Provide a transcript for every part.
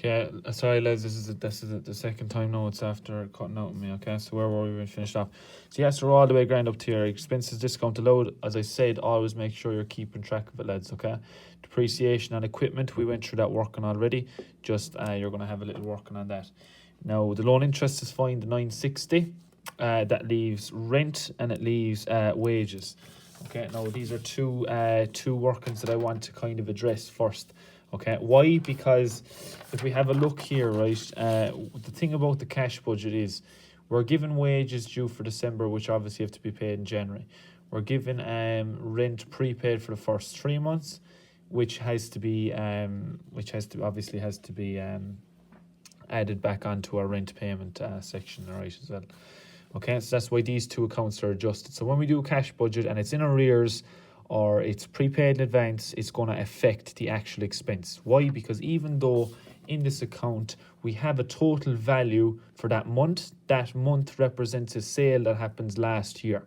Okay, sorry, Les. This is the second time now it's after cutting out on me. Okay, so where were we when we finished off? So yes, we're all the way grand up to your expenses discount allowed. As I said, always make sure you're keeping track of it, lads. Okay, depreciation on equipment, we went through that working already. Just you're gonna have a little working on that. Now the loan interest is fine, the 960. That leaves rent and it leaves wages. Okay, now these are two workings that I want to kind of address first. Okay, why? Because if we have a look here, right, the thing about the cash budget is we're given wages due for December, which obviously have to be paid in January. We're given rent prepaid for the first 3 months, which has to be obviously has to be added back onto our rent payment section, all right, as well. Okay, so that's why these two accounts are adjusted. So when we do a cash budget and it's in arrears or it's prepaid in advance, it's going to affect the actual expense. Why? Because even though in this account we have a total value for that month represents a sale that happens last year.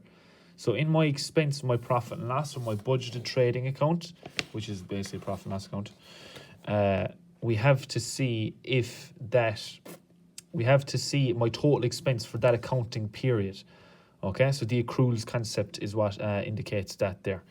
So in my expense, my profit and loss, or my budgeted trading account, which is basically a profit and loss account, we have to see my total expense for that accounting period. Okay, so the accruals concept is what indicates that there.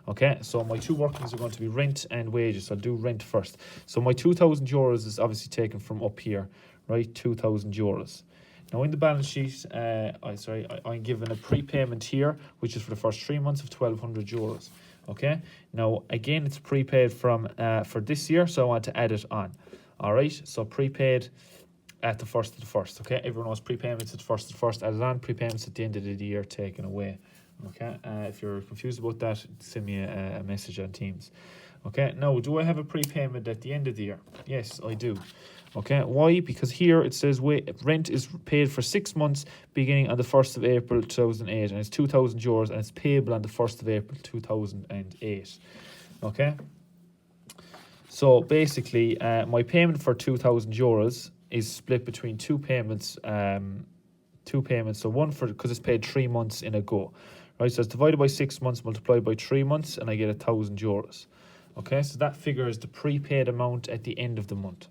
Okay, so my two workings are going to be rent and wages. So I'll do rent first. So my €2,000 is obviously taken from up here, right? €2,000. Now in the balance sheet, I'm given a prepayment here, which is for the first 3 months of €1,200. Okay, now again it's prepaid from for this year, so I want to add it on. All right, so prepaid at the first of the first. Okay, everyone knows prepayments at the first of the first, added on, prepayments at the end of the year taken away. Okay, if you're confused about that, send me a message on Teams. Okay, now do I have a prepayment at the end of the year? Yes, I do. Okay, why? Because here it says rent is paid for 6 months beginning on the 1st of April 2008, and it's €2,000 and it's payable on the 1st of April 2008. Okay, so basically my payment for €2,000 is split between two payments. So one for, because it's paid 3 months in a go, right? So it's divided by 6 months, multiplied by 3 months, and I get €1,000. Okay, so that figure is the prepaid amount at the end of the month.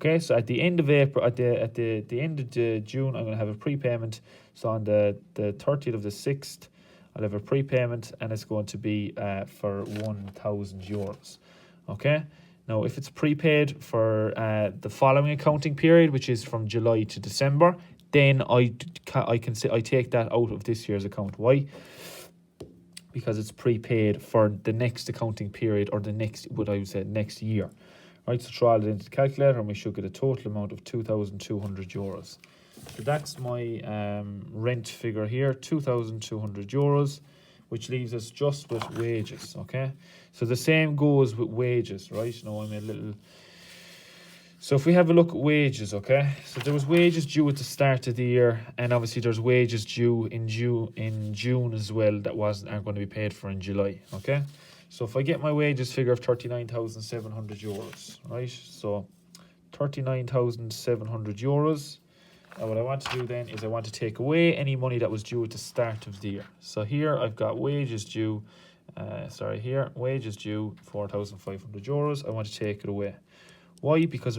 Okay, so at the end of April, at the end of June, I'm going to have a prepayment. So on the 30th of the 6th, I'll have a prepayment, and it's going to be for €1,000. Okay. Now, if it's prepaid for the following accounting period, which is from July to December, then I take that out of this year's account. Why? Because it's prepaid for the next accounting period, or the next year. Right, so throw it into the calculator and we should get a total amount of €2,200. So that's my rent figure here, €2,200, which leaves us just with wages. Okay, so the same goes with wages, right? Now I'm a little. So if we have a look at wages, okay, so there was wages due at the start of the year, and obviously there's wages due in June as well that aren't going to be paid for in July. Okay, so if I get my wages figure of €39,700, right? So €39,700. What I want to do then is I want to take away any money that was due at the start of the year. So here I've got wages due. Wages due €4,500. I want to take it away. Why? Because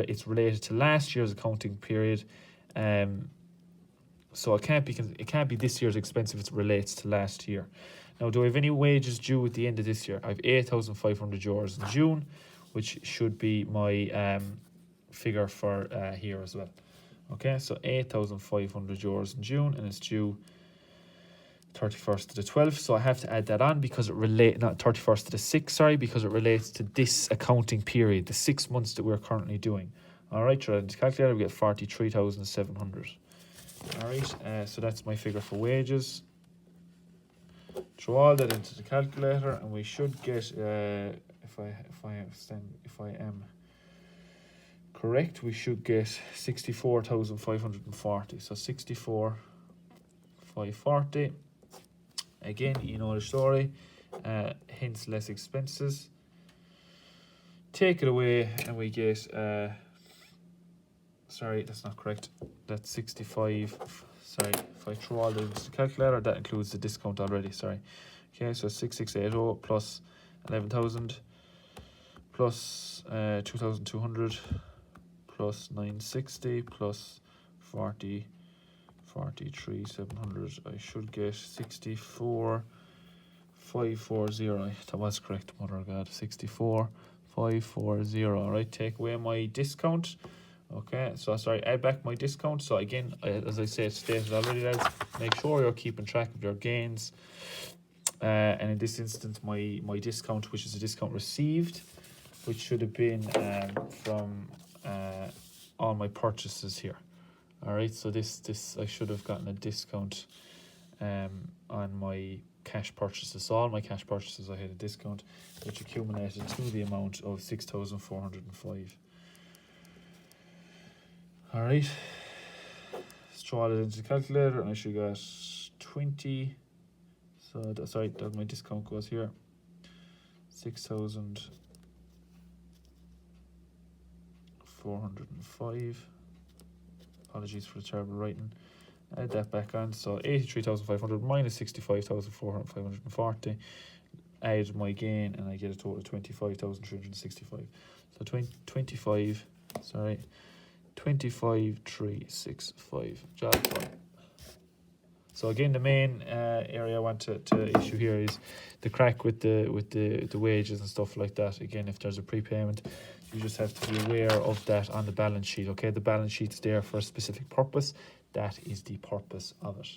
it's related to last year's accounting period. So it can't be this year's expense if it relates to last year. Now, do I have any wages due at the end of this year? I have €8,500 in June, which should be my figure for here as well. Okay, so €8,500 in June, and it's due 31st to the 12th. So I have to add that on because it not 31st to the 6th, because it relates to this accounting period, the 6 months that we're currently doing. All right, so into the calculator, we get 43,700. All right, so that's my figure for wages. Throw all that into the calculator, and we should get, if I am correct, we should get 64,540. So 64,540. Again, you know the story. Hence less expenses. Take it away, and we get. Sorry, that's not correct. That's 65. Sorry, if I throw all this into the calculator, that includes the discount already. Sorry. Okay, so 6680 plus 11,000 plus 2,200 plus 960 plus 40, 43, 700. I should get 64, 540. That was correct, mother of God. 64, 540. Right, take away my discount. Okay, so sorry, add back my discount. So again, as I stated already, lads, make sure you're keeping track of your gains. And in this instance, my discount, which is a discount received, which should have been from all my purchases here. All right, so this I should have gotten a discount on my cash purchases. So all my cash purchases, I had a discount, which accumulated to the amount of 6,405. All right, let's throw it into the calculator, and I should get 20. So sorry, that my discount goes here. 6,405. Apologies for the terrible writing. Add that back on. So 83,500 minus 65,540. Add my gain, and I get a total of 25,365. So 25,365. Job done. So again, the main area I want to issue here is the crack with the wages and stuff like that. Again, if there's a prepayment, you just have to be aware of that on the balance sheet. Okay, the balance sheet's there for a specific purpose. That is the purpose of it.